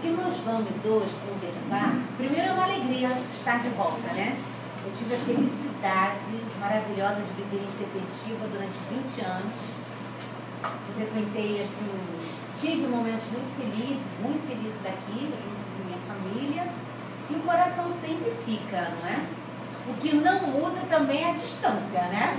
que nós vamos hoje conversar. Primeiro é uma alegria estar de volta, né? Eu tive a felicidade maravilhosa de viver em Sepetiba durante 20 anos. Frequentei, assim, tive momentos muito felizes aqui, junto com minha família, e o coração sempre fica, não é? O que não muda também é a distância, né?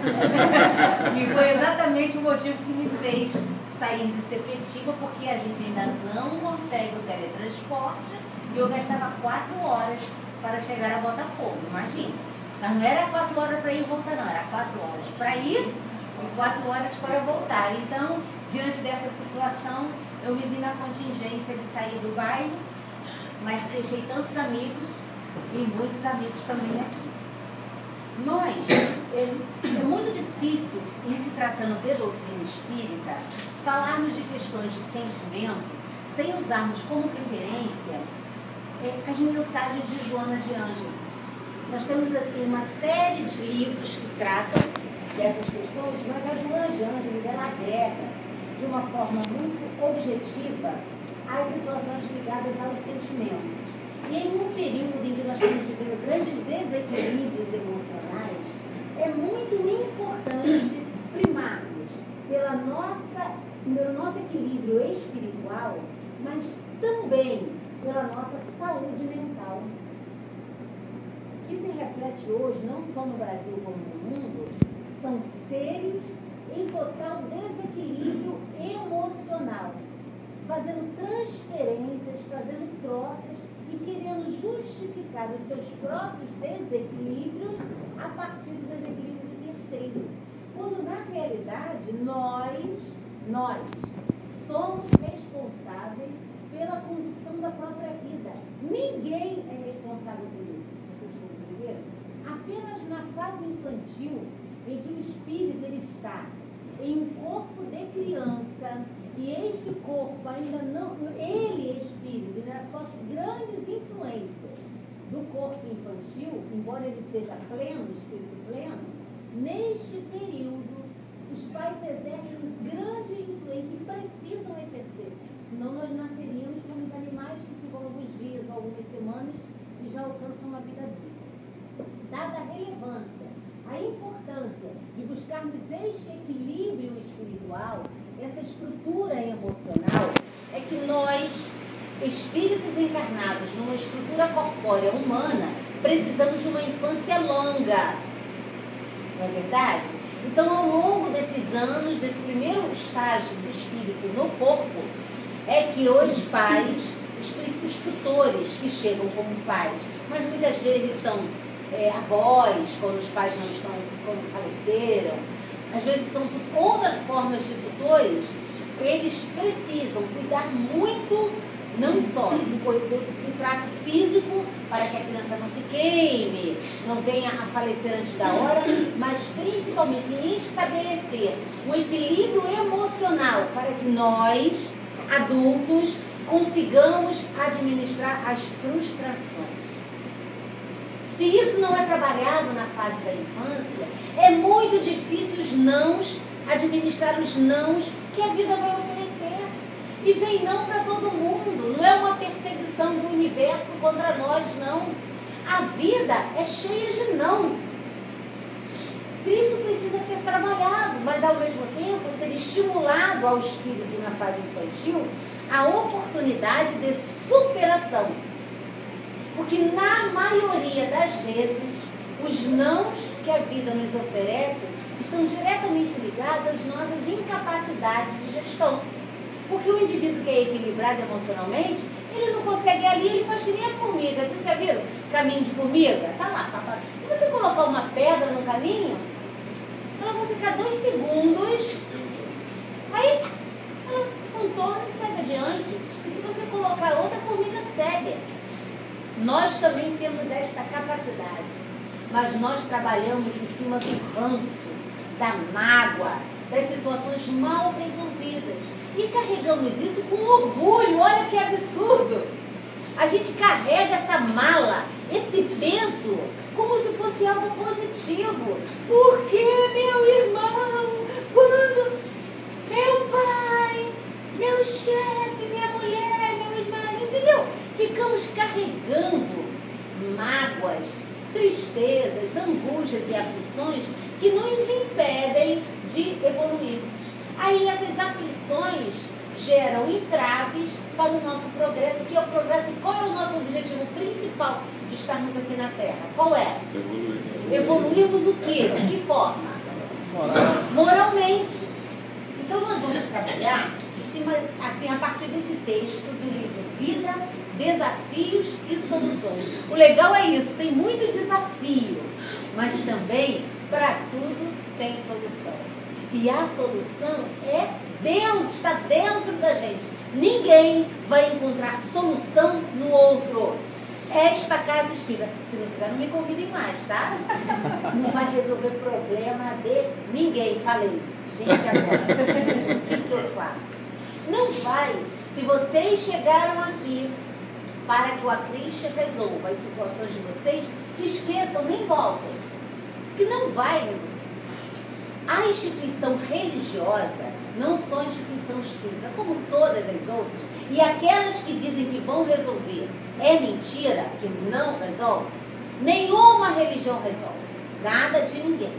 E foi exatamente o motivo que me fez sair de Sepetiba, porque a gente ainda não consegue o teletransporte e eu gastava 4 horas para chegar a Botafogo, imagina. Mas não era 4 horas para ir e voltar, não, era 4 horas para ir e 4 horas para voltar. Então, diante dessa situação, eu me vi na contingência de sair do bairro, mas deixei tantos amigos e muitos amigos também aqui. É muito difícil, em se tratando de doutrina espírita, falarmos de questões de sentimento sem usarmos como referência as mensagens de Joana de Ângeles. Nós temos assim uma série de livros que tratam dessas questões, mas a Joana de Ângeles ela agrega de uma forma muito objetiva as situações ligadas aos sentimentos. E em um período em que nós estamos vivendo grandes desequilíbrios emocionais, é muito importante primarmos pelo nosso equilíbrio espiritual, mas também pela nossa saúde mental, que se reflete hoje, não só no Brasil como no mundo, são seres em total desequilíbrio emocional, fazendo transferências, fazendo trocas e querendo justificar os seus próprios desequilíbrios a partir do desequilíbrio do terceiro. Quando, na realidade, nós somos responsáveis pela condução da própria vida. Ninguém é responsável por isso. Vocês compreenderam? Apenas na fase infantil, em que o espírito ele está em um corpo de criança, e este corpo ainda não, ele espírito, ele sofre grandes influências do corpo infantil, embora ele seja pleno, espírito pleno, neste período os pais exercem grande influência e precisam exercer, senão nós nasceríamos como os animais que ficam alguns dias ou algumas semanas e já alcançam uma vida adulta. Dada a relevância, a importância de buscarmos este equilíbrio espiritual, essa estrutura emocional, é que nós, espíritos encarnados numa estrutura corpórea humana, precisamos de uma infância longa. Não é verdade? Então, ao longo desses anos, desse primeiro estágio do espírito no corpo, é que os pais, os príncipes tutores que chegam como pais, mas muitas vezes são avós, quando os pais não estão, quando faleceram, às vezes são outras formas de tutores, eles precisam cuidar muito, não só do trato físico, para que a criança não se queime, não venha a falecer antes da hora, mas principalmente em estabelecer um equilíbrio emocional, para que nós, adultos, consigamos administrar as frustrações. Se isso não é trabalhado na fase da infância, é muito difícil administrar os nãos que a vida vai oferecer. E vem não para todo mundo, não é uma perseguição do universo contra nós, não. A vida é cheia de não. Isso precisa ser trabalhado, mas ao mesmo tempo ser estimulado ao espírito na fase infantil a oportunidade de superação. Porque na maioria das vezes, os nãos que a vida nos oferece estão diretamente ligados às nossas incapacidades de gestão. Porque o indivíduo que é equilibrado emocionalmente, ele não consegue ir ali, ele faz que nem a formiga. Vocês já viram caminho de formiga? Tá lá, papai. Se você colocar uma pedra no caminho, ela vai ficar 2 segundos, aí ela contorna e segue adiante. E se você colocar outra, a formiga segue. Nós também temos esta capacidade, mas nós trabalhamos em cima do ranço, da mágoa, das situações mal resolvidas. E carregamos isso com orgulho. Olha que absurdo! A gente carrega essa mala, esse peso, como se fosse algo positivo. Porque, meu irmão, quando meu pai, meu chefe, minha mulher, meu ex-marido, entendeu? carregando mágoas, tristezas, angústias e aflições que nos impedem de evoluirmos. Aí essas aflições geram entraves para o nosso progresso, que é o progresso. Qual é o nosso objetivo principal de estarmos aqui na Terra? Qual é? Evoluirmos o quê? De que forma? Moralmente. Então nós vamos trabalhar assim, a partir desse texto do livro Vida, Desafios e Soluções. O legal é isso, tem muito desafio, mas também para tudo tem solução. E a solução está dentro da gente. Ninguém vai encontrar solução no outro. Esta casa espírita, se não quiser, não me convidem mais, tá? Não vai resolver problema de ninguém. Falei, gente, agora, o que eu faço? Não vai. Se vocês chegaram aqui para que o Akrish resolva as situações de vocês, esqueçam, nem voltem. Que não vai resolver. A instituição religiosa, não só a instituição espírita, como todas as outras, e aquelas que dizem que vão resolver, é mentira, que não resolve. Nenhuma religião resolve, nada de ninguém.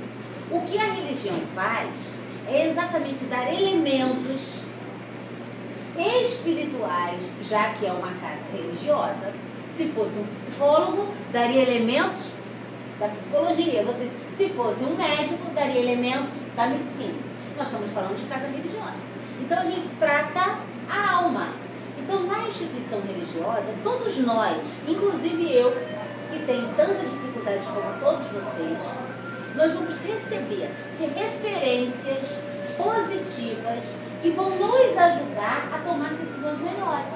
O que a religião faz é exatamente dar elementos espirituais, já que é uma casa religiosa. Se fosse um psicólogo, daria elementos da psicologia. Se fosse um médico, daria elementos da medicina. Nós estamos falando de casa religiosa. Então a gente trata a alma. Então na instituição religiosa, todos nós, inclusive eu, que tenho tantas dificuldades como todos vocês, nós vamos receber referências positivas que vão nos ajudar a tomar decisões melhores.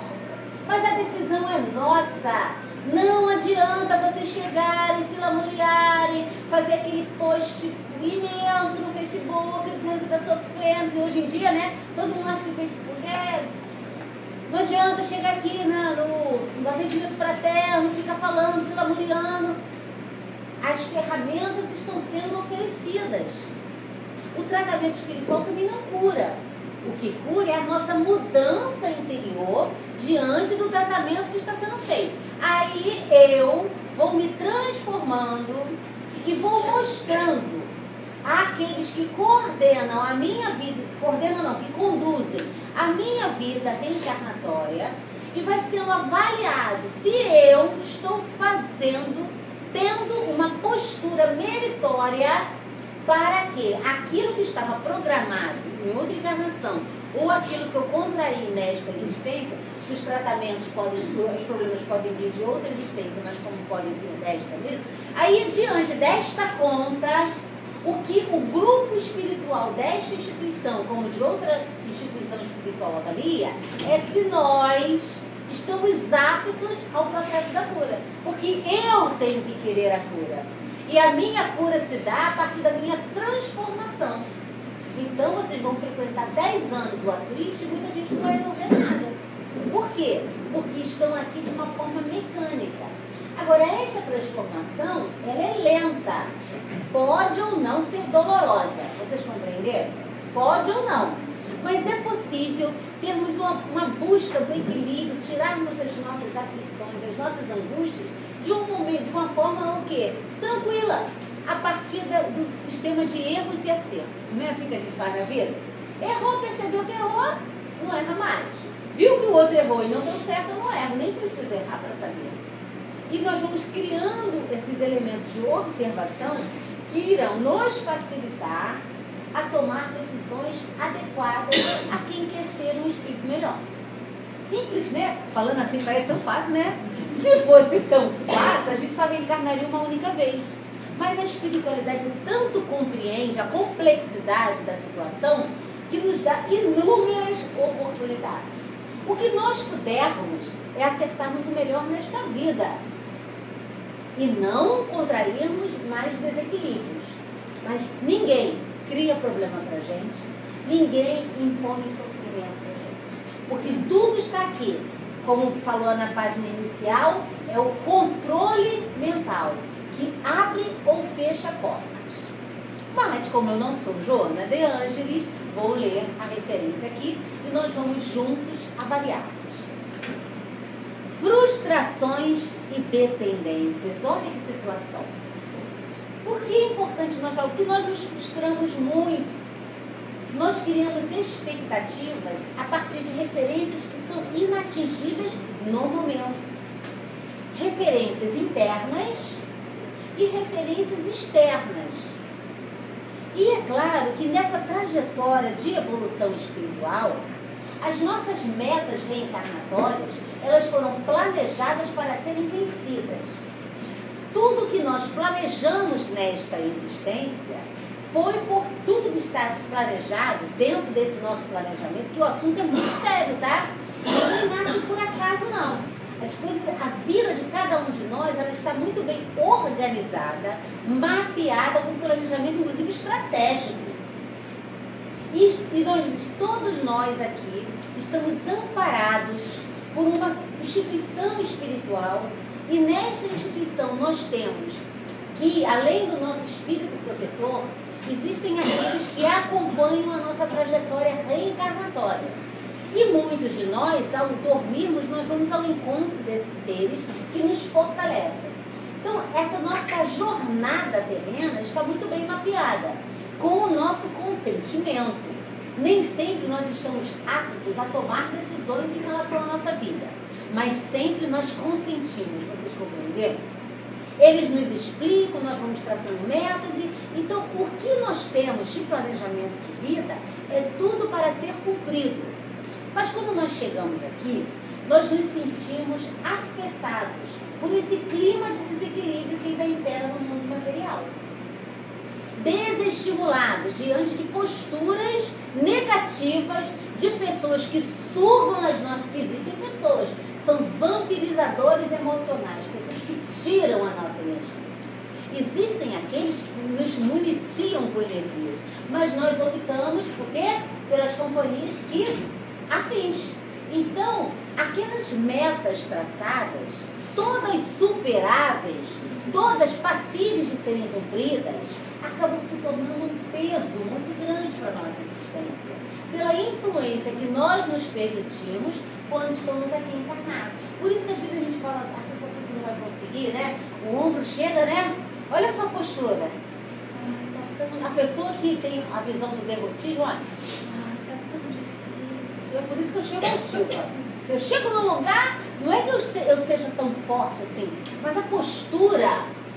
Mas a decisão é nossa. Não adianta vocês chegarem, se lamuriarem, fazer aquele post imenso no Facebook dizendo que está sofrendo, que hoje em dia, né, todo mundo acha que o Facebook é... Não adianta chegar aqui no atendimento fraterno, ficar falando, se lamuriando. As ferramentas estão sendo oferecidas. O tratamento espiritual também não cura. O que cura é a nossa mudança interior diante do tratamento que está sendo feito. Aí eu vou me transformando e vou mostrando àqueles que coordenam a minha vida, que conduzem a minha vida reencarnatória, e vai sendo avaliado se eu estou tendo uma postura meritória para que aquilo que estava programado em outra encarnação, ou aquilo que eu contraí nesta existência, os problemas podem vir de outra existência, mas como podem ser desta mesmo, aí diante desta conta, o que o grupo espiritual desta instituição, como de outra instituição espiritual avalia, é se nós estamos aptos ao processo da cura. Porque eu tenho que querer a cura. E a minha cura se dá a partir da minha transformação. Então vocês vão frequentar 10 anos o Akrish e muita gente não vai resolver nada. Por quê? Porque estão aqui de uma forma mecânica. Agora, esta transformação, ela é lenta. Pode ou não ser dolorosa. Vocês compreenderam? Pode ou não. Mas é possível termos uma busca do equilíbrio, tirarmos as nossas aflições, as nossas angústias, de uma forma o quê? Tranquila, a partir do sistema de erros e acertos. Não é assim que a gente faz na vida? Errou, percebeu que errou, não erra mais. Viu que o outro errou e não deu certo, eu não erro, nem precisa errar para saber. E nós vamos criando esses elementos de observação que irão nos facilitar a tomar decisões adequadas a quem quer ser um espírito melhor. Simples, né? Falando assim parece tão fácil, né? Se fosse tão fácil, a gente só reencarnaria uma única vez. Mas a espiritualidade tanto compreende a complexidade da situação que nos dá inúmeras oportunidades. O que nós pudermos é acertarmos o melhor nesta vida e não contrairmos mais desequilíbrios. Mas ninguém cria problema pra gente, ninguém impõe sofrimento pra gente. Porque tudo está aqui. Como falou na página inicial, é o controle mental que abre ou fecha portas. Mas, como eu não sou Joana de Ângeles, vou ler a referência aqui e nós vamos juntos avaliarmos. Frustração Frustrações e dependências. Olha que situação. Por que é importante nós falarmos? Porque nós nos frustramos muito. Nós criamos expectativas a partir de referências que são inatingíveis no momento. Referências internas e referências externas. E é claro que nessa trajetória de evolução espiritual, as nossas metas reencarnatórias, elas foram planejadas para serem vencidas. Tudo que nós planejamos nesta existência foi por tudo que está planejado dentro desse nosso planejamento, que o assunto é muito sério, tá? Ninguém nasce por acaso, não. As coisas, a vida de cada um de nós, ela está muito bem organizada, mapeada com planejamento, inclusive estratégico. E todos nós aqui estamos amparados por uma instituição espiritual, e nesta instituição nós temos que, além do nosso espírito protetor, existem aqueles que acompanham a nossa trajetória reencarnatória. E muitos de nós, ao dormirmos, nós vamos ao encontro desses seres que nos fortalecem. Então, essa nossa jornada terrena está muito bem mapeada, com o nosso consentimento. Nem sempre nós estamos aptos a tomar decisões em relação à nossa vida, mas sempre nós consentimos, vocês compreenderam? Eles nos explicam, nós vamos traçando metas, então o que nós temos de planejamento de vida é tudo para ser cumprido. Mas quando nós chegamos aqui, nós nos sentimos afetados por esse clima de desequilíbrio que ainda impera no mundo material. Desestimulados diante de posturas negativas de pessoas que sugam as nossas, que existem pessoas, são vampirizadores emocionais, pessoas que tiram a nossa energia. Existem aqueles que nos municiam com energias, mas nós optamos, por quê? Pelas companhias que afins. Então, aquelas metas traçadas, todas superáveis, todas passíveis de serem cumpridas, acabam se tornando um peso muito grande para a nossa existência, pela influência que nós nos permitimos quando estamos aqui encarnados. Por isso que às vezes a gente fala a sensação que não vai conseguir, né? O ombro chega, né? Olha essa postura. A pessoa que tem a visão do derrotismo, olha, tá tão difícil. É por isso que eu chego ativa. Eu chego num lugar, não é que eu seja tão forte assim, mas a postura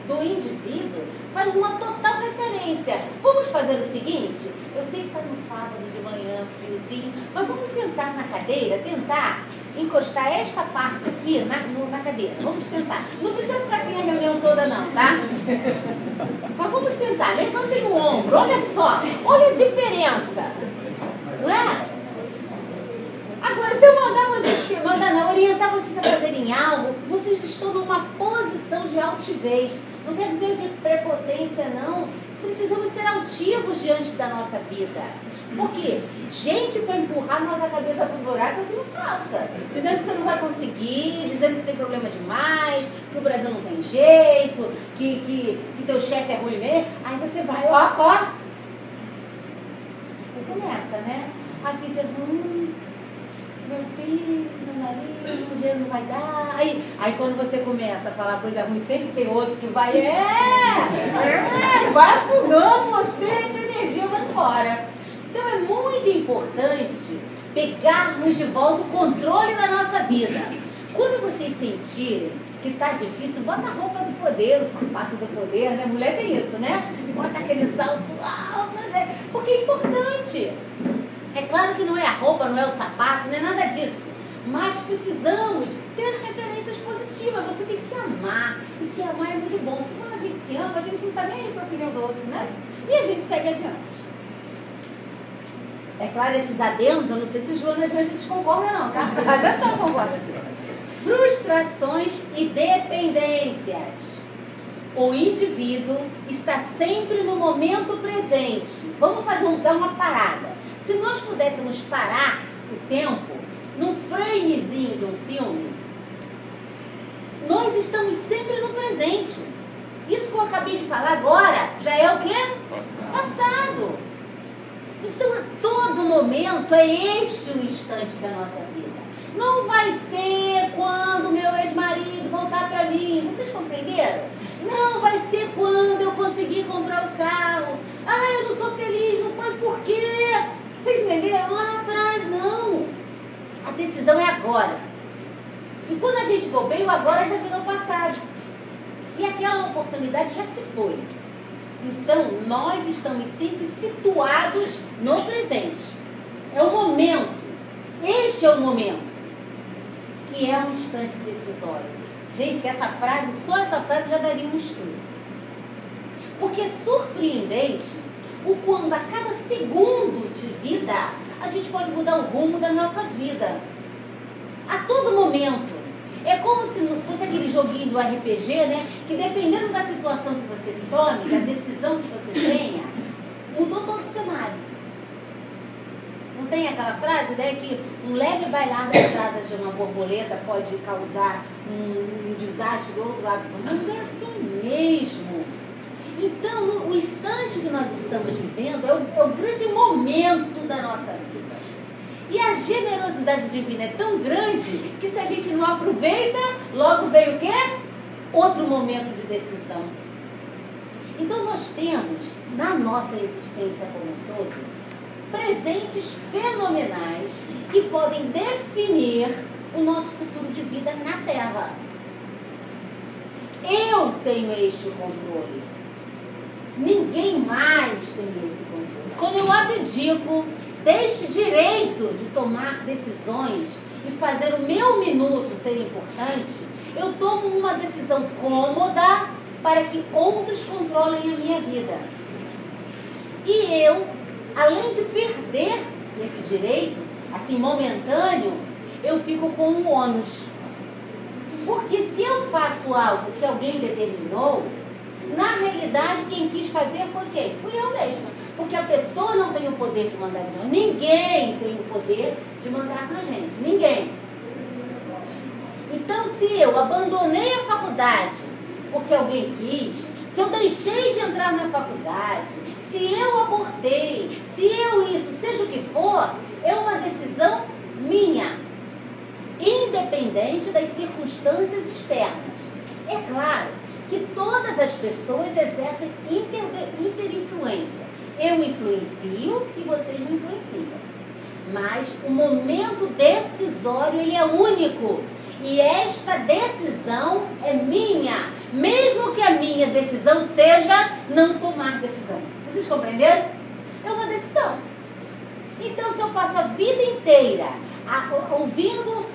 do indivíduo faz uma total referência. Vamos fazer o seguinte? Eu sei que está no sábado de manhã, friozinho, mas vamos sentar na cadeira, tentar encostar esta parte aqui na cadeira. Vamos tentar. Não precisa ficar assim a reunião toda não, tá? Mas vamos tentar. Levantem o ombro, olha só. Olha a diferença. Não é? Agora, se eu orientar vocês a fazerem algo, vocês estão numa posição de altivez. Não quer dizer de prepotência, não. Precisamos ser altivos diante da nossa vida. Por quê? Gente para empurrar nossa cabeça para o buraco, não falta. Dizendo que você não vai conseguir, dizendo que tem problema demais, que o Brasil não tem jeito, que teu chefe é ruim mesmo. Aí você vai, ó. E começa, né? A vida é ruim. Meu filho, meu marido, o dinheiro não vai dar. Aí quando você começa a falar coisa ruim, sempre tem outro que vai, vai afundando você, a tua energia vai embora. Então é muito importante pegarmos de volta o controle da nossa vida. Quando vocês sentirem que está difícil, bota a roupa do poder, o sapato do poder, né? Mulher tem isso, né? Bota aquele salto alto, né? Porque é importante. É claro que não é a roupa, não é o sapato, não é nada disso. Mas precisamos ter referências positivas. Você tem que se amar. E se amar é muito bom. Porque quando a gente se ama, a gente não está nem aí para a opinião do outro, né? E a gente segue adiante. É claro, esses adendos, eu não sei se Joana e a gente concorda não, tá? Mas acho que não concorda assim. Frustrações e dependências. O indivíduo está sempre no momento presente. Vamos dar uma parada. Se nós pudéssemos parar o tempo num framezinho de um filme, nós estamos sempre no presente. Isso que eu acabei de falar agora já é o quê? Passado. Então, a todo momento é este o instante da nossa vida. Não vai ser quando meu ex-marido chegou bem, o agora já virou passado. E aquela oportunidade já se foi. Então, nós estamos sempre situados no presente. É o momento. Este é o momento. Que é um instante decisório. Gente, essa frase, só essa frase já daria um estudo. Porque é surpreendente o quando a cada segundo de vida a gente pode mudar o rumo da nossa vida. A todo momento. É como se não fosse aquele joguinho do RPG, né? Que dependendo da situação que você tome, da decisão que você tenha, mudou todo o cenário. Não tem aquela frase, né? Que um leve bailar das asas de uma borboleta pode causar um desastre do outro lado. Mas não é assim mesmo. Então, o instante que nós estamos vivendo é o grande momento da nossa vida. E a generosidade divina é tão grande que se a gente não aproveita, logo vem o quê? Outro momento de decisão. Então nós temos, na nossa existência como um todo, presentes fenomenais que podem definir o nosso futuro de vida na Terra. Eu tenho este controle. Ninguém mais tem esse controle. Quando eu abdico deste direito de tomar decisões e fazer o meu minuto ser importante, eu tomo uma decisão cômoda para que outros controlem a minha vida. E eu, além de perder esse direito, assim, momentâneo, eu fico com um ônus. Porque se eu faço algo que alguém determinou, na realidade quem quis fazer foi quem? Fui eu mesma. Porque a pessoa não tem o poder de mandar em nós. Ninguém tem o poder de mandar na gente. Ninguém. Então, se eu abandonei a faculdade porque alguém quis, se eu deixei de entrar na faculdade, se eu abortei, se eu isso, seja o que for, é uma decisão minha, independente das circunstâncias externas. É claro que todas as pessoas exercem interinfluência. Eu influencio e vocês não influenciam. Mas o momento decisório, ele é único. E esta decisão é minha. Mesmo que a minha decisão seja não tomar decisão. Vocês compreenderam? É uma decisão. Então, se eu passo a vida inteira ouvindo,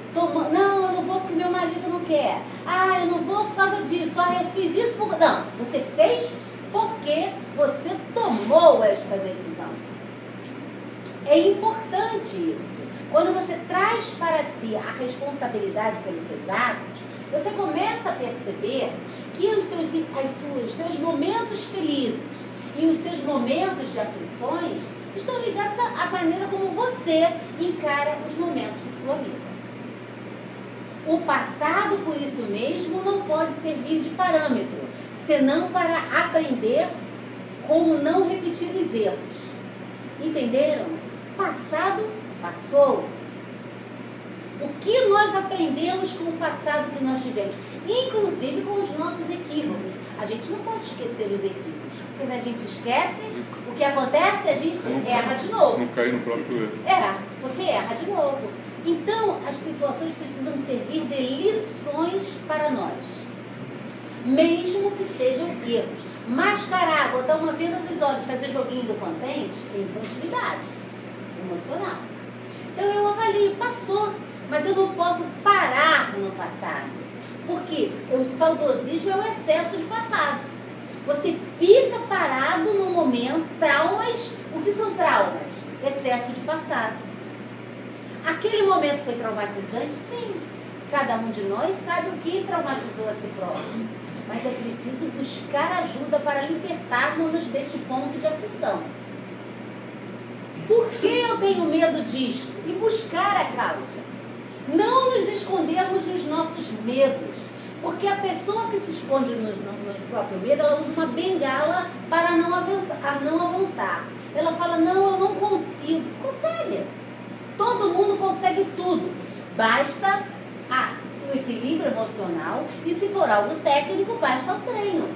não, eu não vou porque meu marido não quer. Ah, eu não vou por causa disso. Ah, eu fiz isso por... Não, você fez porque você tomou esta decisão. É importante isso. Quando você traz para si a responsabilidade pelos seus atos, você começa a perceber que os seus momentos felizes e os seus momentos de aflições estão ligados à maneira como você encara os momentos de sua vida. O passado, por isso mesmo, não pode servir de parâmetro, senão para aprender como não repetir os erros. Entenderam? Passado, passou. O que nós aprendemos com o passado que nós tivemos, inclusive com os nossos equívocos. A gente não pode esquecer os equívocos, porque se a gente esquece, o que acontece? A gente erra de novo. Não cair no próprio erro. Você erra de novo. Então, as situações precisam servir de lições para nós. Mesmo que sejam erros. Mascarar, botar uma venda nos olhos, fazer joguinho do contente, é infantilidade emocional. Então eu avalio, passou, mas eu não posso parar no passado. Porque o saudosismo é o excesso de passado. Você fica parado no momento, traumas. O que são traumas? Excesso de passado. Aquele momento foi traumatizante? Sim. Cada um de nós sabe o que traumatizou a si próprio. Mas é preciso buscar ajuda para libertarmos-nos deste ponto de aflição. Por que eu tenho medo disto? E buscar a causa. Não nos escondermos dos nossos medos. Porque a pessoa que se esconde no próprio medo, ela usa uma bengala para não avançar. Ela fala, não, eu não consigo. Consegue. Todo mundo consegue tudo. Basta o equilíbrio emocional e, se for algo técnico, basta o treino.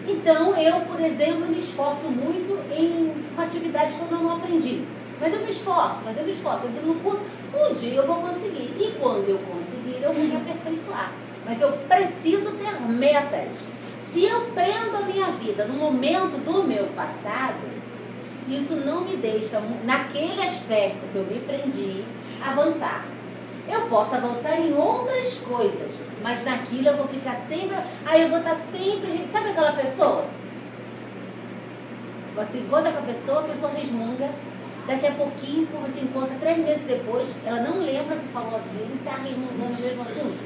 Então, eu, por exemplo, me esforço muito em uma atividade que eu não aprendi. Mas eu me esforço. Eu entro no curso, um dia eu vou conseguir. E quando eu conseguir, eu vou me aperfeiçoar. mas eu preciso ter metas. Se eu prendo a minha vida no momento do meu passado, isso não me deixa, naquele aspecto que eu me prendi, avançar. Eu posso avançar em outras coisas, mas naquilo eu vou ficar sempre... Aí eu vou estar sempre... Sabe aquela pessoa? Você encontra com a pessoa resmunga. Daqui a pouquinho, quando você encontra 3 meses depois, ela não lembra que falou aquilo e está resmungando mesmo assim.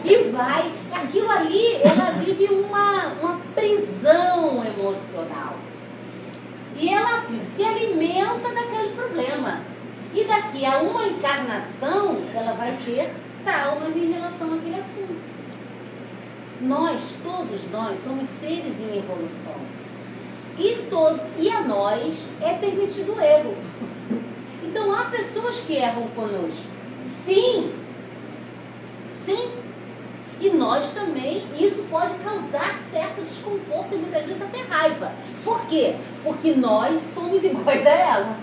E vai. Aquilo ali, ela vive uma prisão emocional. E ela se alimenta daquele problema. E daqui a uma encarnação, ela vai ter traumas em relação àquele assunto. Todos nós, somos seres em evolução. E a nós é permitido o erro. Então há pessoas que erram conosco. Sim. Sim. E nós também, isso pode causar certo desconforto e muitas vezes até raiva. Por quê? Porque nós somos iguais a ela.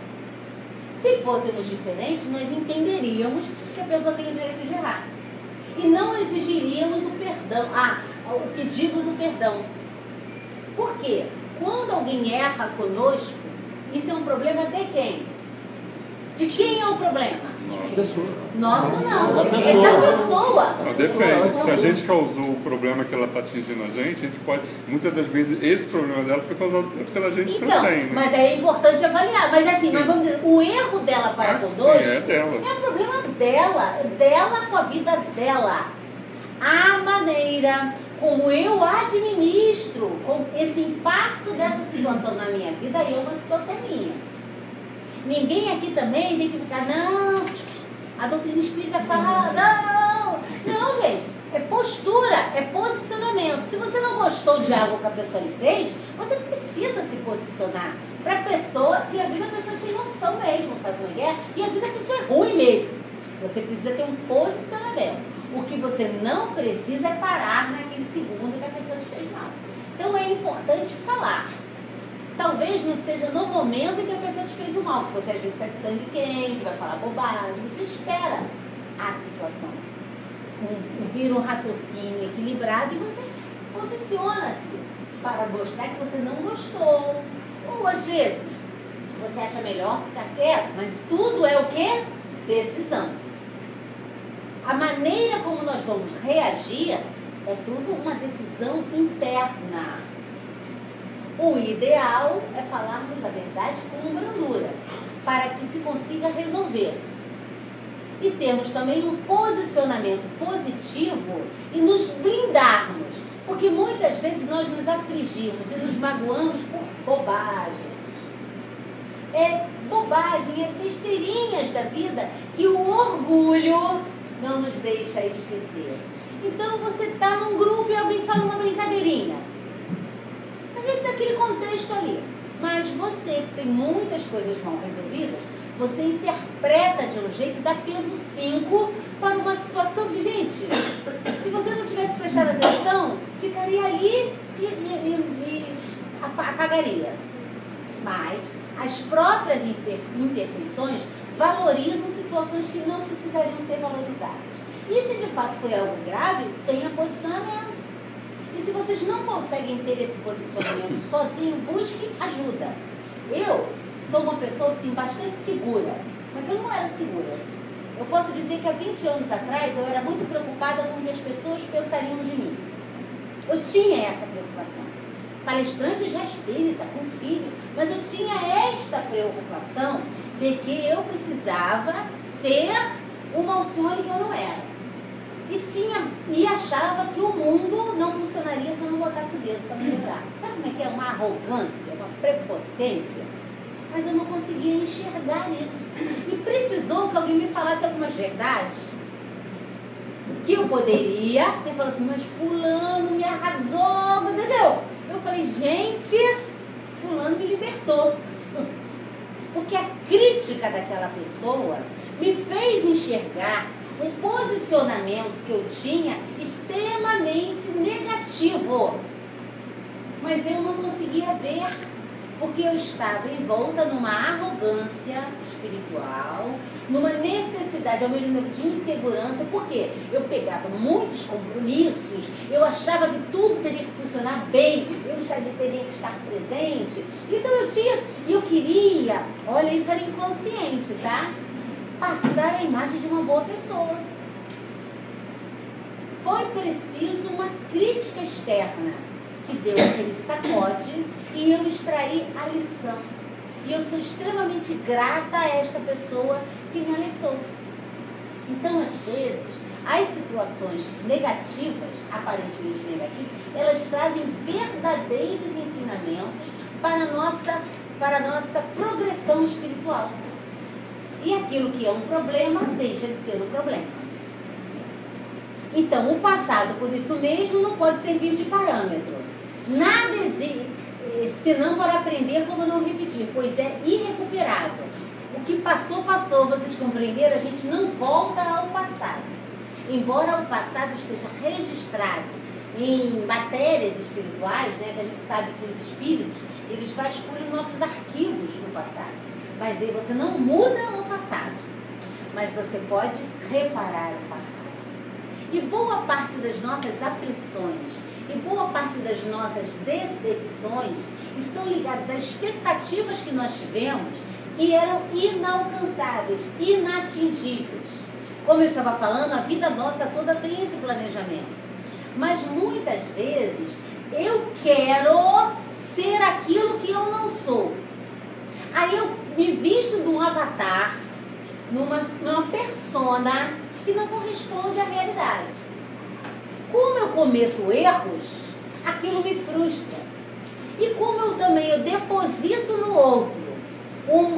Se fôssemos diferentes, nós entenderíamos que a pessoa tem o direito de errar. E não exigiríamos o perdão, o pedido do perdão. Por quê? Quando alguém erra conosco, isso é um problema de quem? De quem é o problema? Nosso não, é da pessoa. Depende. Se a gente causou o problema que ela está atingindo a gente pode... Muitas das vezes esse problema dela foi causado pela gente também. Né? Mas é importante avaliar. Mas assim, nós vamos dizer, o erro dela para conosco é dela. É o problema dela com a vida dela. A maneira como eu administro com esse impacto dessa situação na minha vida, é uma situação minha. Ninguém aqui também tem que ficar, não, a doutrina espírita fala, não, gente, é postura, é posicionamento. Se você não gostou de algo que a pessoa lhe fez, você precisa se posicionar para a pessoa, porque às vezes a pessoa é sem noção mesmo, sabe como é? E às vezes a pessoa é ruim mesmo. Você precisa ter um posicionamento. O que você não precisa é parar naquele segundo que a pessoa te fez mal. Então é importante falar. Talvez não seja no momento em que a pessoa te fez o mal, porque você às vezes está de sangue quente, vai falar bobagem, você espera a situação. Vira um raciocínio equilibrado e você posiciona-se para mostrar que você não gostou. Ou às vezes você acha melhor ficar quieto, mas tudo é o quê? Decisão. A maneira como nós vamos reagir é tudo uma decisão interna. O ideal é falarmos a verdade com brandura, para que se consiga resolver. E termos também um posicionamento positivo e nos blindarmos, porque muitas vezes nós nos afligimos e nos magoamos por bobagem. É bobagem, é besteirinhas da vida que o orgulho não nos deixa esquecer. Então você está num grupo e alguém fala uma brincadeirinha. Talvez naquele contexto ali. Mas você, que tem muitas coisas mal resolvidas, você interpreta de um jeito e dá peso 5 para uma situação que, gente, se você não tivesse prestado atenção, ficaria ali e apagaria. Mas as próprias imperfeições valorizam situações que não precisariam ser valorizadas. E se de fato foi algo grave, tenha posicionamento. E se vocês não conseguem ter esse posicionamento sozinho, busque ajuda. Eu sou uma pessoa assim, bastante segura, mas eu não era segura. Eu posso dizer que há 20 anos atrás eu era muito preocupada com o que as pessoas pensariam de mim. Eu tinha essa preocupação. Palestrante já espírita, com filho, mas eu tinha esta preocupação de que eu precisava ser uma Alcione que eu não era. E achava que o mundo não funcionaria se eu não botasse o dedo para melhorar. Sabe como é que é? Uma arrogância, uma prepotência. Mas eu não conseguia enxergar isso. E precisou que alguém me falasse algumas verdades que eu poderia ter falado assim, mas fulano me arrasou, entendeu? Eu falei, gente, fulano me libertou. Porque a crítica daquela pessoa me fez enxergar um posicionamento que eu tinha extremamente negativo. Mas eu não conseguia ver Porque eu estava envolta numa arrogância espiritual, numa necessidade ao mesmo tempo de insegurança, porque eu pegava muitos compromissos, eu achava que tudo teria que funcionar bem, eu teria que estar presente. Então eu queria, olha, isso era inconsciente, tá? Passar a imagem de uma boa pessoa. Foi preciso uma crítica externa que deu aquele sacode e eu extraí a lição. E eu sou extremamente grata a esta pessoa que me alertou. Então, às vezes, as situações negativas, aparentemente negativas, elas trazem verdadeiros ensinamentos para a nossa progressão espiritual. E aquilo que é um problema deixa de ser um problema. Então, o passado, por isso mesmo, não pode servir de parâmetro. Nada existe, senão para aprender como não repetir, pois é irrecuperável. O que passou, passou. Vocês compreenderam? A gente não volta ao passado. Embora o passado esteja registrado em matérias espirituais, né, que a gente sabe que os espíritos, eles vasculham nossos arquivos no passado. Mas aí você não muda o passado, mas você pode reparar o passado. E boa parte das nossas aflições e boa parte das nossas decepções estão ligadas a expectativas que nós tivemos que eram inalcançáveis, inatingíveis. Como eu estava falando, a vida nossa toda tem esse planejamento. Mas muitas vezes eu quero ser aquilo que eu não sou. Aí eu me visto de um avatar, numa persona que não corresponde à realidade. Como eu cometo erros, aquilo me frustra. E como eu deposito no outro um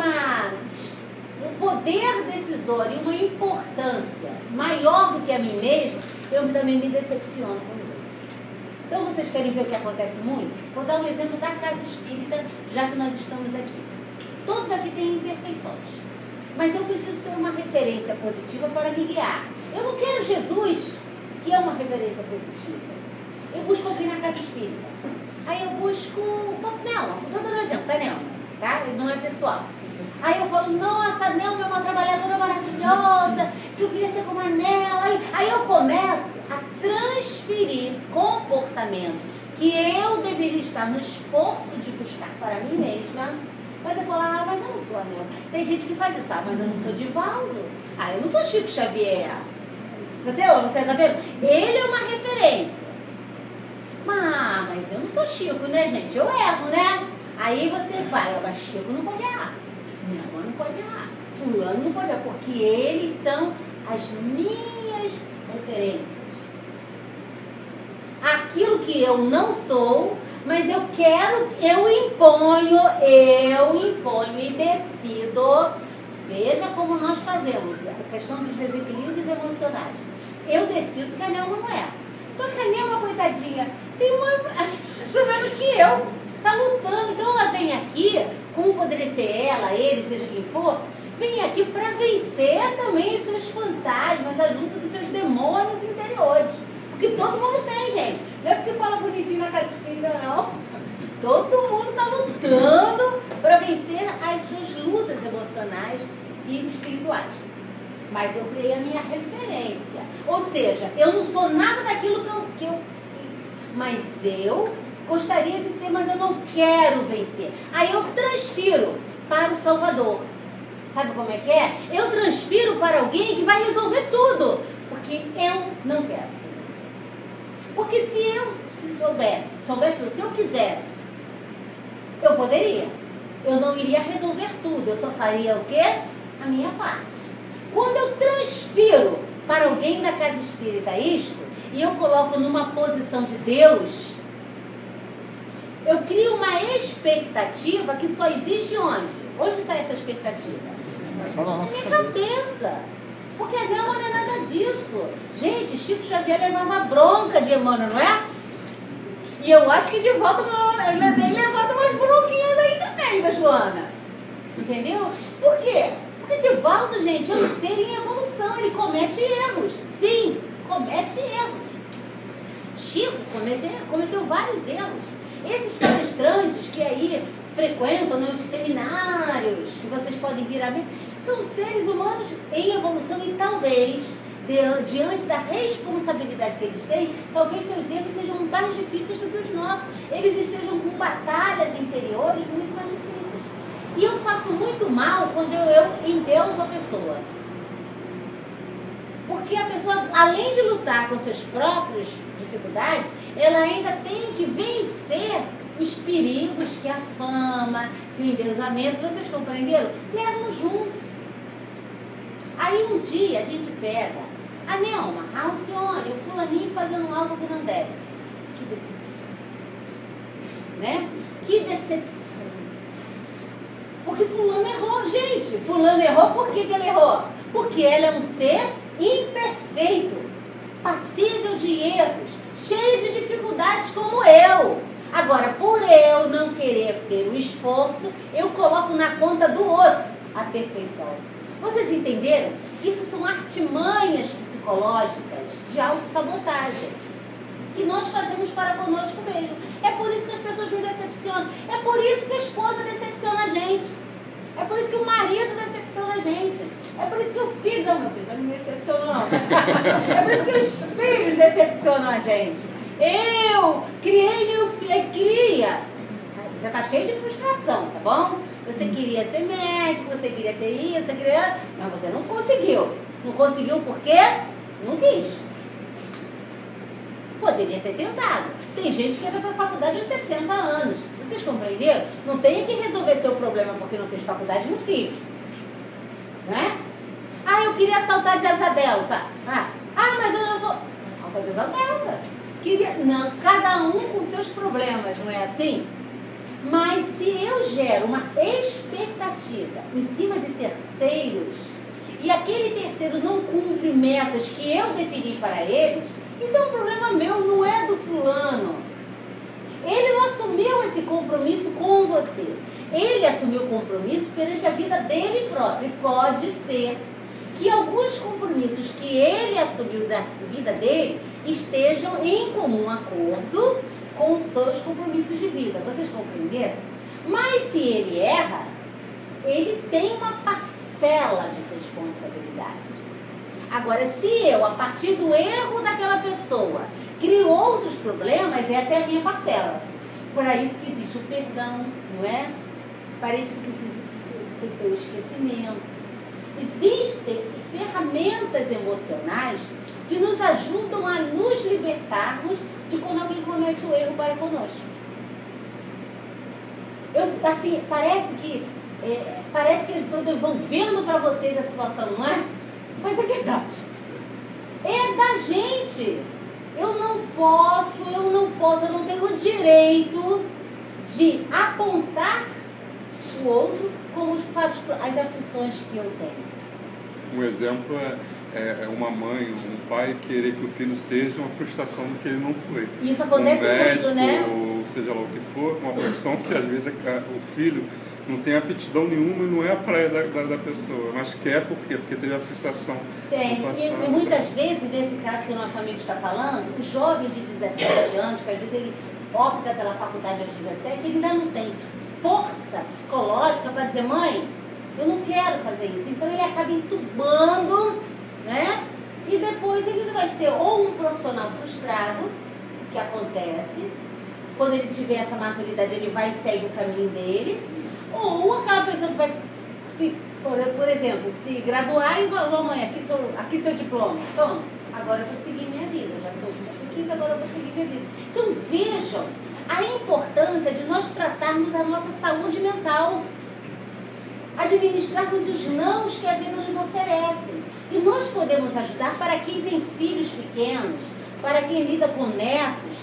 poder decisório, uma importância maior do que a mim mesmo, eu também me decepciono com os outros. Então vocês querem ver o que acontece muito? Vou dar um exemplo da casa espírita, já que nós estamos aqui. Todos aqui têm imperfeições. Mas eu preciso ter uma referência positiva para me guiar. Eu não quero Jesus, que é uma referência positiva. Eu busco alguém na casa espírita. Aí eu busco Nelma, estou dando um exemplo, tá, Nelma? Tá? Não é pessoal. Aí eu falo, nossa, a Nelma é uma trabalhadora maravilhosa, que eu queria ser como a Nelma. Aí eu começo a transferir comportamentos que eu deveria estar no esforço de buscar para mim mesma. Mas eu falo, mas eu não sou a Nelma. Tem gente que faz isso, mas eu não sou Divaldo. Eu não sou Chico Xavier. Você tá vendo? Ele é uma referência. Mas eu não sou Chico, né, gente? Eu erro, né? Aí você vai, mas Chico não pode errar. Minha irmã não pode errar. Fulano não pode errar, porque eles são as minhas referências. Aquilo que eu não sou, mas eu imponho e decido. Veja como nós fazemos a questão dos desequilíbrios emocionais. Eu decido que a Nelma não é. Só que a Nelma, coitadinha, tem os problemas que eu. Está lutando. Então ela vem aqui, como poderia ser ela, ele, seja quem for, vem aqui para vencer também os seus fantasmas, a luta dos seus demônios interiores. Porque todo mundo tem, gente. Não é porque fala bonitinho na casa espírita, não. Todo mundo está lutando para vencer as suas lutas emocionais e espirituais. Mas eu criei a minha referência. Ou seja, eu não sou nada daquilo que eu mas eu gostaria de ser, mas eu não quero vencer. Aí eu transfiro para o Salvador. Sabe como é que é? Eu transfiro para alguém que vai resolver tudo. Porque eu não quero. Porque se eu se eu quisesse, eu poderia. Eu não iria resolver tudo. Eu só faria o quê? A minha parte. Quando eu transfiro para alguém da casa espírita isto, e eu coloco numa posição de Deus, eu crio uma expectativa que só existe onde? Onde está essa expectativa? Na minha cabeça. Porque a Nelma não é nada disso. Gente, Chico Xavier levava bronca de Emmanuel, não é? E eu acho que de volta ele tem levado umas bronquinhas aí também da Joana. Entendeu? Por quê? Porque Divaldo, gente, é um ser em evolução. Ele comete erros. Sim, comete erros. Chico cometeu vários erros. Esses palestrantes que aí frequentam nos seminários, que vocês podem vir a ver, são seres humanos em evolução e talvez, diante da responsabilidade que eles têm, talvez seus erros sejam mais difíceis do que os nossos. Eles estejam com batalhas interiores muito mais difíceis. E eu faço muito mal quando eu endeuso a pessoa. Porque a pessoa, além de lutar com suas próprias dificuldades, ela ainda tem que vencer os perigos que a fama, que o endeusamento, vocês compreenderam? Levam junto. Aí um dia a gente pega a Nelma, a Alcione, o fulaninho fazendo algo que não deve. Que decepção. Né? Que decepção. Porque fulano errou. Gente, fulano errou, por que ele errou? Porque ele é um ser imperfeito, passível de erros, cheio de dificuldades como eu. Agora, por eu não querer ter o esforço, eu coloco na conta do outro a perfeição. Vocês entenderam? Isso são artimanhas psicológicas de autossabotagem que nós fazemos para conosco mesmo. É por isso que as pessoas nos decepcionam. É por isso que a esposa decepciona a gente. É por isso que o marido decepciona a gente. É por isso que o filho... Não, meu filho, você não me decepcionou, não. É por isso que os filhos decepcionam a gente. Eu criei meu filho, cria. Você está cheio de frustração, tá bom? Você queria ser médico, você queria ter isso, você queria... Mas você não conseguiu. Não conseguiu por quê? Não quis. Poderia ter tentado. Tem gente que entra para a faculdade aos 60 anos. Vocês compreenderam? Não tem que resolver seu problema porque não fez faculdade no filho. Né? Ah, eu queria saltar de asa delta. Mas eu não sou... Salta de asa delta. Não, cada um com seus problemas, não é assim? Mas se eu gero uma expectativa em cima de terceiros e aquele terceiro não cumpre metas que eu defini para eles, isso é um problema meu, não é do fulano. Ele não assumiu esse compromisso com você. Ele assumiu o compromisso perante a vida dele próprio. E pode ser que alguns compromissos que ele assumiu da vida dele estejam em comum acordo com os seus compromissos de vida. Vocês compreenderam? Mas se ele erra, ele tem uma parcela de responsabilidade. Agora, se eu, a partir do erro daquela pessoa, crio outros problemas, essa é a minha parcela. Por isso que existe o perdão, não é? Para isso que precisa ter o esquecimento. Existem ferramentas emocionais que nos ajudam a nos libertarmos de quando alguém comete o erro para conosco. Parece que eu estou devolvendo para vocês a situação, não é? Mas é verdade. É da gente. Eu não tenho o direito de apontar o outro como as aflições que eu tenho. Um exemplo é uma mãe, um pai querer que o filho seja uma frustração do que ele não foi. Isso acontece médico, muito, né? Ou seja lá o que for, uma profissão que às vezes o filho não tem aptidão nenhuma e não é a praia da pessoa, mas quer por quê? Porque teve a frustração. Tem, e muitas vezes, nesse caso que o nosso amigo está falando, o jovem de 17 anos, que às vezes ele opta pela faculdade aos 17, ele ainda não tem força psicológica para dizer, mãe, eu não quero fazer isso. Então ele acaba entubando, né? E depois ele vai ser ou um profissional frustrado, que acontece, quando ele tiver essa maturidade, ele vai e segue o caminho dele, ou aquela pessoa que vai, por exemplo, se graduar e falar, mãe, aqui seu diploma, toma, agora eu vou seguir minha vida, eu já sou de 15, agora eu vou seguir minha vida. Então vejam a importância de nós tratarmos a nossa saúde mental, administrarmos os nãos que a vida nos oferece. E nós podemos ajudar para quem tem filhos pequenos, para quem lida com netos,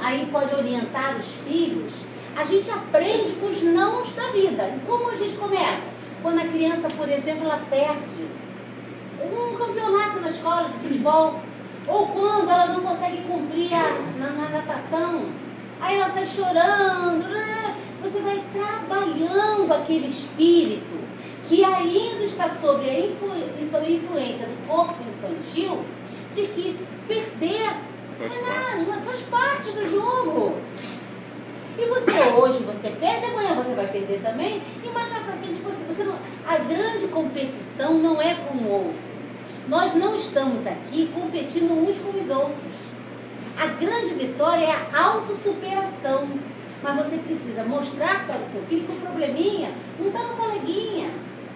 aí pode orientar os filhos. A gente aprende com os nãos da vida. E como a gente começa? Quando a criança, por exemplo, ela perde um campeonato na escola de futebol, ou quando ela não consegue cumprir na natação, aí ela sai chorando, você vai trabalhando aquele espírito que ainda está sob a influência do corpo infantil, de que perder faz parte do jogo. E você hoje, você perde, amanhã você vai perder também, e mais lá pra frente você não... A grande competição não é com o outro. Nós não estamos aqui competindo uns com os outros. A grande vitória é a autossuperação. Mas você precisa mostrar para o seu filho que o probleminha não está no coleguinha.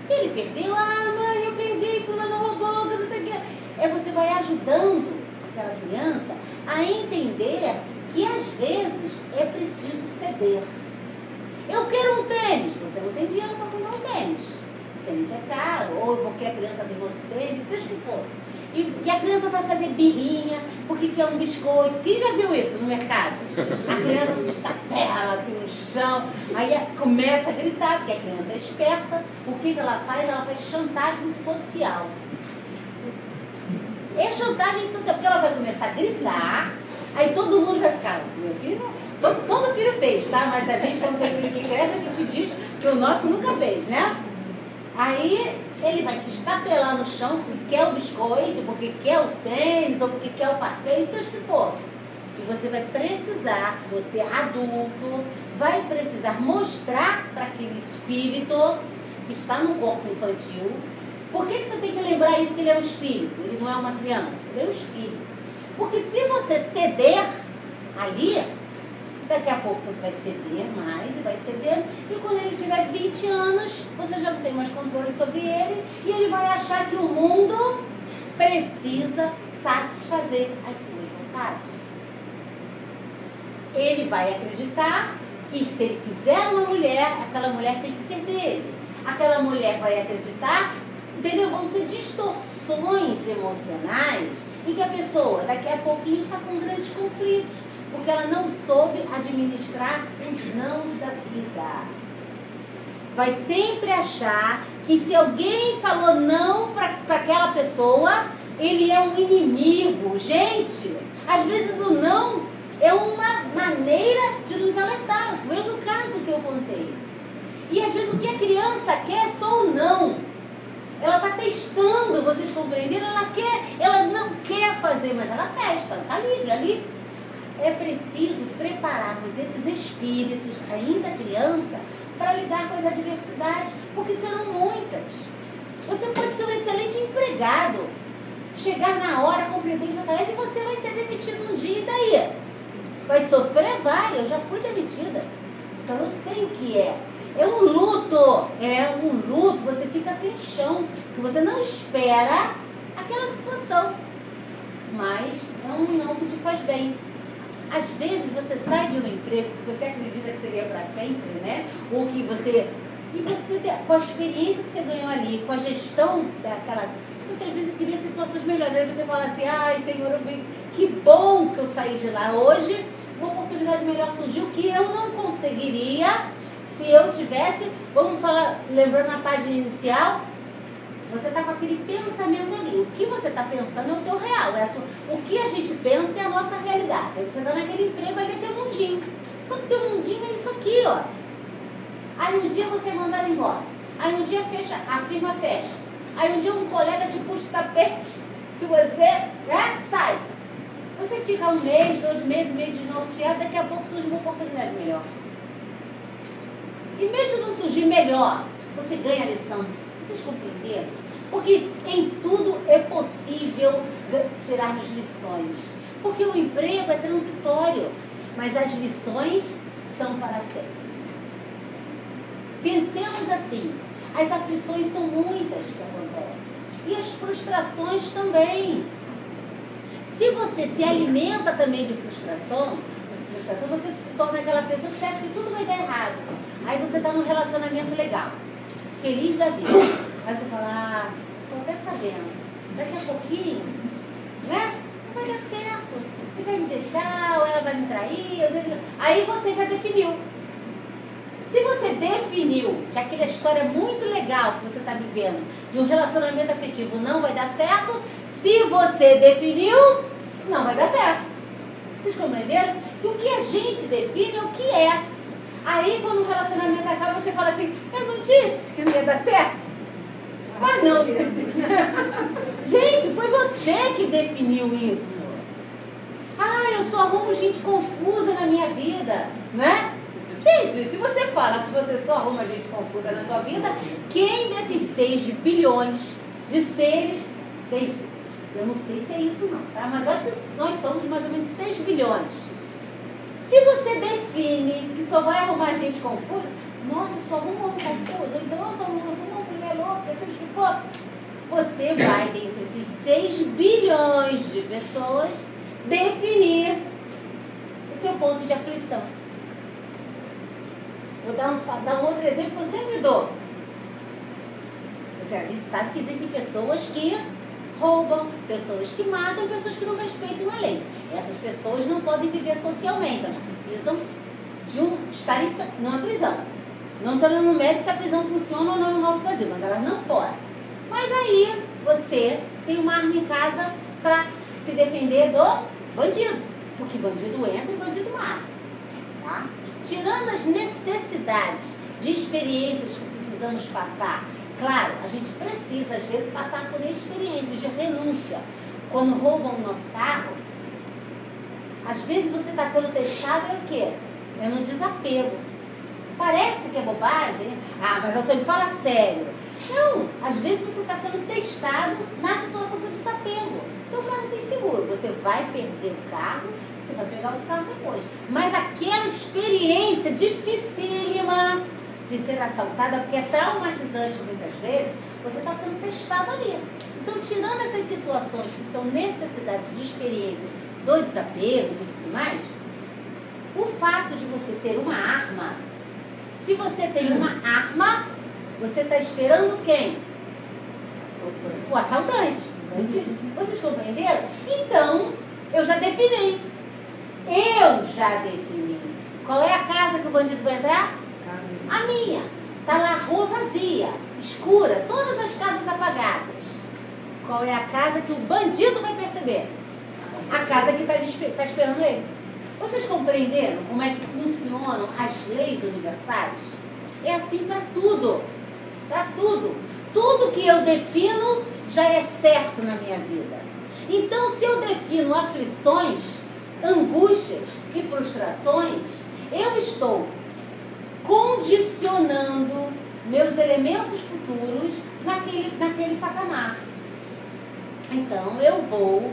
Se ele perdeu, mãe, eu perdi, fulano roubou, não sei o quê. Você vai ajudando aquela criança a entender que às vezes é preciso ceder. Eu quero um tênis. Você não tem dinheiro para comprar um tênis. O tênis é caro, ou porque a criança tem outro tênis, seja o que for. E a criança vai fazer birrinha, porque quer um biscoito. Quem já viu isso no mercado? A criança se estatela assim no chão, aí começa a gritar, porque a criança é esperta. O que ela faz? Ela faz chantagem social. É chantagem social, porque ela vai começar a gritar, aí todo mundo vai ficar, meu filho, todo filho fez, tá? Mas a gente, quando tem filho que cresce, a gente diz que o nosso nunca fez, né? Aí ele vai se estatelar no chão porque quer o biscoito, porque quer o tênis, ou porque quer o passeio, seja o que for. E você vai precisar, você adulto, vai precisar mostrar para aquele espírito que está no corpo infantil. Por que você tem que lembrar isso, que ele é um espírito? Ele não é uma criança, ele é um espírito. Porque se você ceder ali, daqui a pouco você vai ceder mais e vai ceder, e quando ele tiver 20 anos, você já não tem mais controle sobre ele, e ele vai achar que o mundo precisa satisfazer as suas vontades. Ele vai acreditar que se ele quiser uma mulher, aquela mulher tem que ser dele. Aquela mulher vai acreditar, entendeu? Vão ser distorções emocionais em que a pessoa daqui a pouquinho está com grandes conflitos, porque ela não soube administrar os nãos da vida. Vai sempre achar que se alguém falou não para aquela pessoa, ele é um inimigo. Gente, às vezes o não é uma maneira de nos alertar. Veja o caso que eu contei. E às vezes o que a criança quer é só o não. Ela está testando, vocês compreenderam? Ela não quer fazer, mas ela testa, ela está livre ali. É preciso prepararmos esses espíritos, ainda criança, para lidar com as adversidades, porque serão muitas. Você pode ser um excelente empregado, chegar na hora, cumprir bem sua tarefa, e você vai ser demitido um dia, e daí? Vai sofrer? Vai, eu já fui demitida. Então eu sei o que é. É um luto, você fica sem chão, você não espera aquela situação, mas é um não que te faz bem. Às vezes você sai de um emprego que você acredita que seria para sempre, né? Ou que você... E você, com a experiência que você ganhou ali, com a gestão daquela... Você às vezes queria situações melhores. Aí você fala assim, ai Senhor, que bom que eu saí de lá. Hoje, uma oportunidade melhor surgiu que eu não conseguiria se eu tivesse... Vamos falar, lembrando a página inicial... Você está com aquele pensamento ali. O que você está pensando é o teu real. O que a gente pensa é a nossa realidade. Aí você está naquele emprego, ali é teu mundinho. Só que teu mundinho é isso aqui, ó. Aí um dia você é mandado embora. Aí um dia a firma fecha. Aí um dia um colega te puxa o tapete e você, né, sai. Você fica um mês, 2 meses, meio desnorteado, daqui a pouco surge uma oportunidade melhor. E mesmo não surgir melhor, você ganha a lição. Vocês compreenderam? Porque em tudo é possível tirarmos lições. Porque o emprego é transitório, mas as lições são para sempre. Pensemos assim, as aflições são muitas que acontecem. E as frustrações também. Se você se alimenta também de frustração, você se torna aquela pessoa que você acha que tudo vai dar errado. Aí você está num relacionamento legal, feliz da vida. Aí você fala, estou até sabendo, daqui a pouquinho, né? Não vai dar certo. Ele vai me deixar, ou ela vai me trair. Aí você já definiu. Se você definiu que aquela história muito legal que você está vivendo, de um relacionamento afetivo, não vai dar certo, se você definiu, não vai dar certo. Vocês compreenderam? Que o que a gente define é o que é. Aí, quando o relacionamento acaba, você fala assim, eu não disse que não ia dar certo? Mas não. Gente, foi você que definiu isso. Ah, eu só arrumo gente confusa na minha vida, né? Gente, se você fala que você só arruma gente confusa na tua vida, quem desses 6 bilhões de seres... Gente, eu não sei se é isso não, tá? Mas eu acho que nós somos mais ou menos 6 bilhões. Se você define que só vai arrumar gente confusa, nossa, eu só arrumo homem confuso, então eu só arrumo uma mulher louca, seja o que for. Você vai, dentre esses 6 bilhões de pessoas, definir o seu ponto de aflição. Vou dar um outro exemplo que eu sempre dou. A gente sabe que existem pessoas que roubam, pessoas que matam, pessoas que não respeitam a lei. Essas pessoas não podem viver socialmente, elas precisam de estar numa prisão. Não estou dando mérito se a prisão funciona ou não no nosso Brasil, mas elas não podem. Mas aí você tem uma arma em casa para se defender do bandido, porque bandido entra e bandido mata. Tá? Tirando as necessidades de experiências que precisamos passar, claro, a gente precisa às vezes passar por experiências de renúncia. Quando roubam o nosso carro, às vezes você está sendo testado é o quê? É no desapego. Parece que é bobagem. Ah, mas você me fala sério. Não, às vezes você está sendo testado na situação do desapego. Então o carro não tem seguro. Você vai perder o carro, você vai pegar outro carro depois. Mas aquela experiência dificílima de ser assaltada, porque é traumatizante muitas vezes, você está sendo testado ali. Então, tirando essas situações que são necessidades de experiências do desapego, disso e tudo mais, o fato de você ter uma arma, se você tem uma arma, você está esperando quem? O assaltante. Vocês compreenderam? Então, eu já defini. Qual é a casa que o bandido vai entrar? A minha. Está lá a rua vazia, escura, todas as casas apagadas. Qual é a casa que o bandido vai perceber? A casa que está esperando ele. Vocês compreenderam como é que funcionam as leis universais? É assim para tudo. Para tudo. Tudo que eu defino já é certo na minha vida. Então, se eu defino aflições, angústias e frustrações, eu estou condicionando meus elementos futuros naquele patamar. Então, eu vou,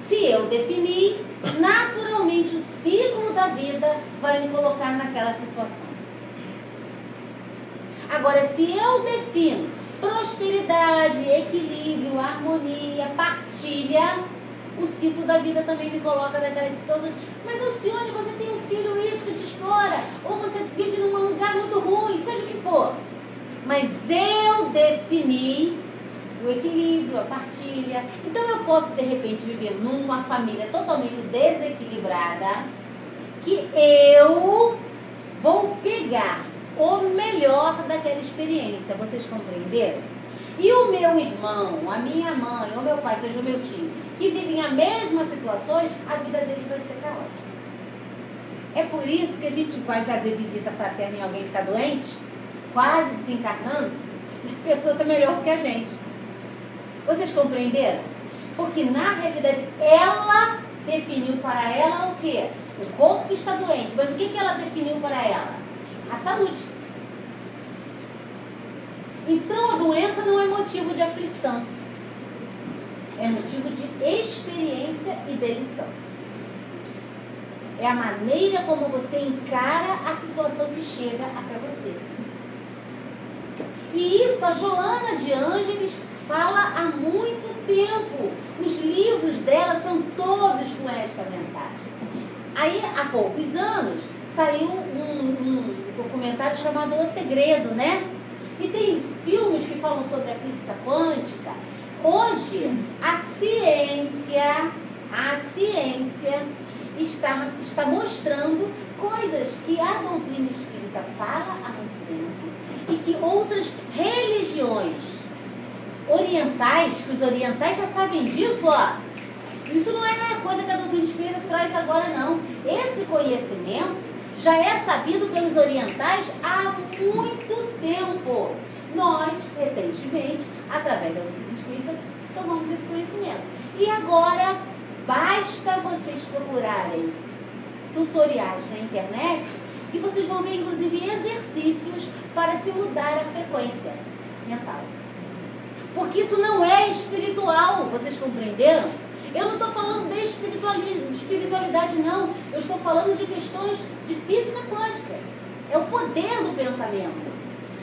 se eu definir, naturalmente o ciclo da vida vai me colocar naquela situação. Agora, se eu defino prosperidade, equilíbrio, harmonia, partilha, o ciclo da vida também me coloca naquela situação. Mas, Alcione, você tem um filho isso que te explora, ou você vive num lugar muito ruim, seja o que for. Mas eu defini o equilíbrio, a partilha. Então eu posso, de repente, viver numa família totalmente desequilibrada, que eu vou pegar o melhor daquela experiência. Vocês compreenderam? E o meu irmão, a minha mãe, ou meu pai, seja o meu tio, que vivem as mesmas situações, a vida dele vai ser caótica. É por isso que a gente vai fazer visita fraterna em alguém que está doente, quase desencarnando, e a pessoa está melhor do que a gente. Vocês compreenderam? Porque na realidade ela definiu para ela o quê? O corpo está doente, mas o que ela definiu para ela? A saúde. Então a doença não é motivo de aflição, é motivo de experiência e de lição. É a maneira como você encara a situação que chega até você. E isso a Joana de Ângeles fala há muito tempo. Os livros dela são todos com esta mensagem. Aí, há poucos anos, saiu um documentário chamado O Segredo, né? E tem filmes que falam sobre a física quântica. Hoje, a ciência está mostrando coisas que a doutrina espírita fala há muito tempo e que outras religiões orientais, que os orientais já sabem disso, ó. Isso não é coisa que a doutrina espírita traz agora, não. Esse conhecimento já é sabido pelos orientais há muito tempo. Nós, recentemente, através da doutrina espírita, tomamos esse conhecimento. E agora, basta vocês procurarem tutoriais na internet que vocês vão ver, inclusive, exercícios para se mudar a frequência mental. Porque isso não é espiritual, vocês compreenderam? Eu não estou falando de espiritualidade, não. Eu estou falando de questões de física quântica. É o poder do pensamento.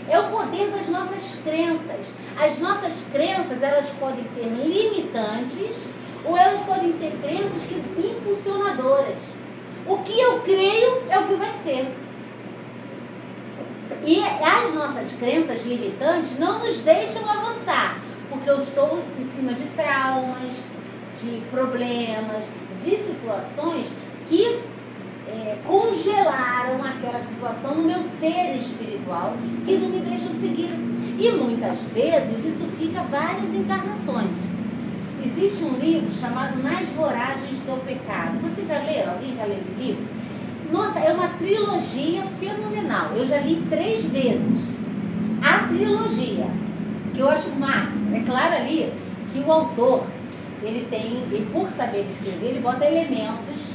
É o poder das nossas crenças. As nossas crenças, elas podem ser limitantes ou elas podem ser crenças impulsionadoras. O que eu creio é o que vai ser. E as nossas crenças limitantes não nos deixam avançar, porque eu estou em cima de traumas, de problemas, de situações que congelaram aquela situação no meu ser espiritual, que não me deixam seguir. E muitas vezes isso fica várias encarnações. Existe um livro chamado Nas Voragens do Pecado. Vocês já leram? Alguém já leu esse livro? Nossa, é uma trilogia fenomenal. Eu já li 3 vezes. A trilogia, que eu acho o máximo. É claro ali que o autor, ele por saber escrever, ele bota elementos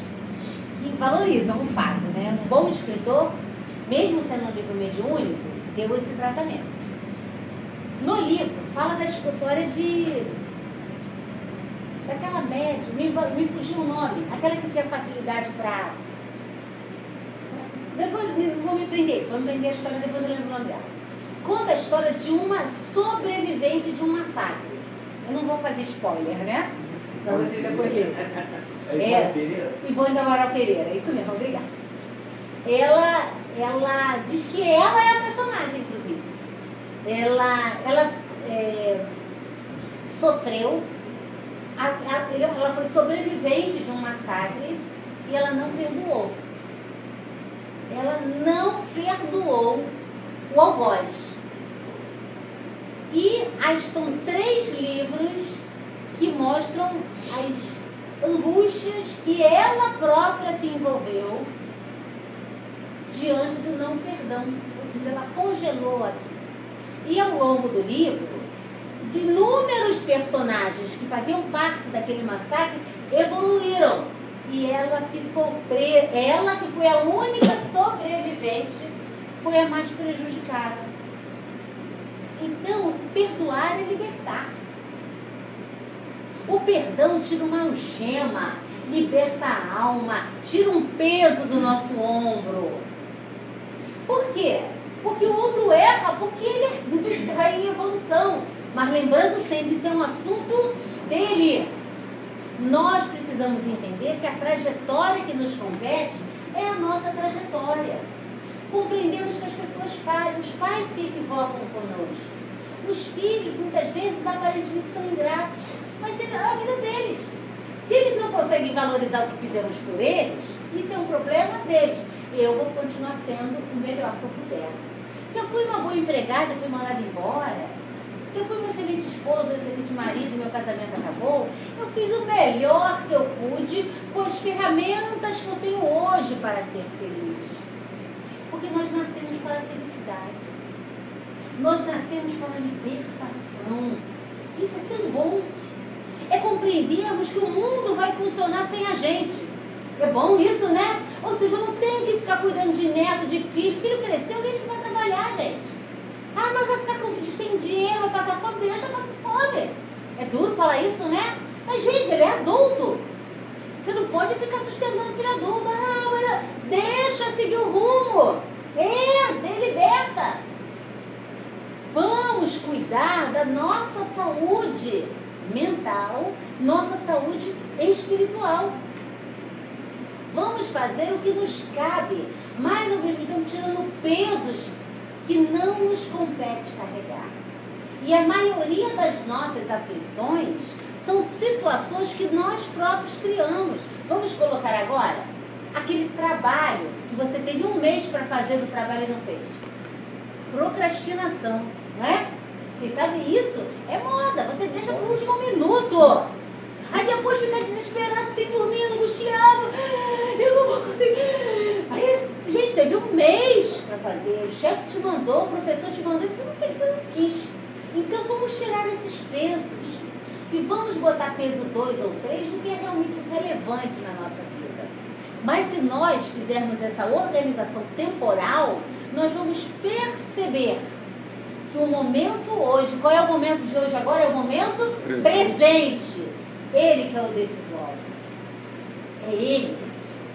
que valorizam o fato, né? Um bom escritor, mesmo sendo um livro mediúnico, deu esse tratamento. No livro, fala da história daquela médium, me fugiu o nome, aquela que tinha facilidade para... Depois não vou me prender, vou me prender a história, depois eu lembro o nome dela. Conta a história de uma sobrevivente de um massacre. Eu não vou fazer spoiler, né? Para vocês depois lerem. Ivone da Amaral Pereira, isso mesmo, obrigada. Ela diz que ela é a personagem, inclusive. Ela sofreu, ela foi sobrevivente de um massacre e ela não perdoou. Ela não perdoou o algoz. E são 3 livros que mostram as angústias que ela própria se envolveu diante do não perdão. Ou seja, ela congelou aqui. E ao longo do livro, de inúmeros personagens que faziam parte daquele massacre evoluíram. E ela ficou presa. Ela, que foi a única sobrevivente, foi a mais prejudicada. Então, perdoar é libertar-se. O perdão tira uma algema, liberta a alma, tira um peso do nosso ombro. Por quê? Porque o outro erra, porque ele está em evolução. Mas lembrando sempre, isso é um assunto dele. Nós precisamos entender que a trajetória que nos compete é a nossa trajetória. Compreendemos que as pessoas falham, os pais se equivocam conosco. Os filhos, muitas vezes, aparentemente são ingratos. Mas é a vida deles. Se eles não conseguem valorizar o que fizemos por eles, isso é um problema deles. Eu vou continuar sendo o melhor que eu puder. Se eu fui uma boa empregada, fui mandada embora. Se eu fui uma excelente esposa, um excelente marido, meu casamento acabou, eu fiz o melhor que eu pude com as ferramentas que eu tenho hoje para ser feliz. Porque nós nascemos para a felicidade. Nós nascemos para a libertação. Isso é tão bom. É compreendermos que o mundo vai funcionar sem a gente. É bom isso, né? Ou seja, eu não tenho que ficar cuidando de neto, de filho. Filho cresceu, ele vai trabalhar, gente. Ah, mas vai ficar sem dinheiro, vai passar fome. Deixa passar fome. É duro falar isso, né? Mas, gente, ele é adulto. Você não pode ficar sustentando o filho adulto. Ah, mas deixa seguir o rumo. Liberta. Vamos cuidar da nossa saúde mental, nossa saúde espiritual. Vamos fazer o que nos cabe, mas ao mesmo tempo tirando pesos que não nos compete carregar. E a maioria das nossas aflições são situações que nós próprios criamos. Vamos colocar agora aquele trabalho que você teve 1 mês para fazer do trabalho e não fez. Procrastinação, não é? Vocês sabem isso? É moda, você deixa para o último minuto. Aí depois fica desesperado, sem dormir, angustiado. Eu não vou conseguir. Aí, gente, teve 1 mês para fazer. O chefe te mandou, o professor te mandou, e você não fez porque não quis. Então vamos tirar esses pesos. E vamos botar peso 2 ou 3 do que é realmente relevante na nossa vida. Mas se nós fizermos essa organização temporal, nós vamos perceber que o momento hoje, qual é o momento de hoje agora? É o momento presente. Ele que é o decisório. É ele.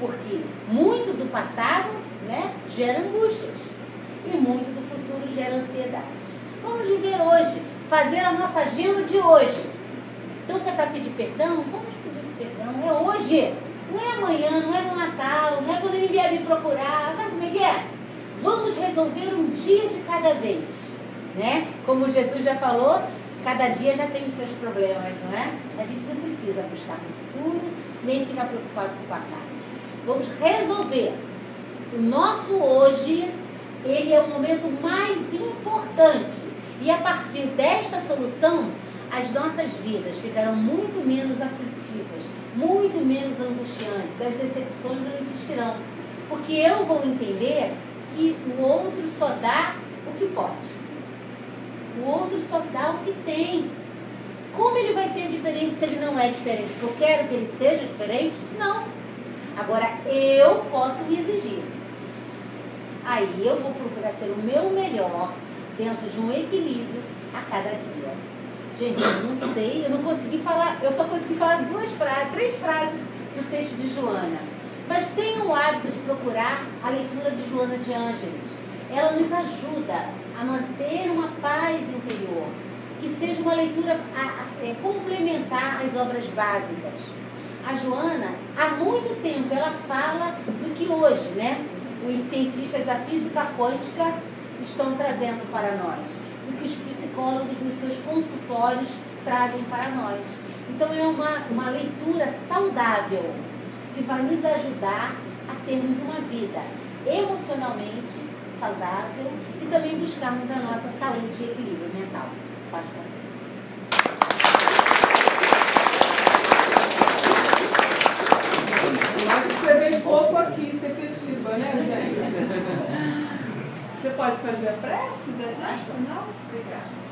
Porque muito do passado, né, gera angústias. E muito do futuro gera ansiedade. Vamos viver hoje. Fazer a nossa agenda de hoje. Então, se é para pedir perdão, vamos pedir perdão. É hoje. Não é amanhã, não é no Natal, não é quando ele vier me procurar. Sabe como é que é? Vamos resolver um dia de cada vez. Né? Como Jesus já falou, cada dia já tem os seus problemas, não é? A gente não precisa buscar no futuro, nem ficar preocupado com o passado. Vamos resolver. O nosso hoje, ele é o momento mais importante. E a partir desta solução, as nossas vidas ficarão muito menos aflitivas, muito menos angustiantes. As decepções não existirão. Porque eu vou entender que o outro só dá o que pode. O outro só dá o que tem. Como ele vai ser diferente se ele não é diferente? Porque eu quero que ele seja diferente? Não. Agora, eu posso me exigir. Aí eu vou procurar ser o meu melhor dentro de um equilíbrio a cada dia. Gente, eu não sei, eu não consegui falar, eu só consegui falar três frases do texto de Joana. Mas tenham o hábito de procurar a leitura de Joana de Ângeles. Ela nos ajuda a manter uma paz interior, que seja uma leitura complementar às obras básicas. A Joana, há muito tempo, ela fala do que hoje, né, os cientistas da física quântica estão trazendo para nós, do que os psicólogos nos seus consultórios trazem para nós. Então é uma leitura saudável, que vai nos ajudar a termos uma vida emocionalmente saudável e também buscarmos a nossa saúde e equilíbrio mental. Pode falar. Você vem pouco aqui em Sepetiba, né, gente? Você pode fazer a prece da gente? Não? Obrigada.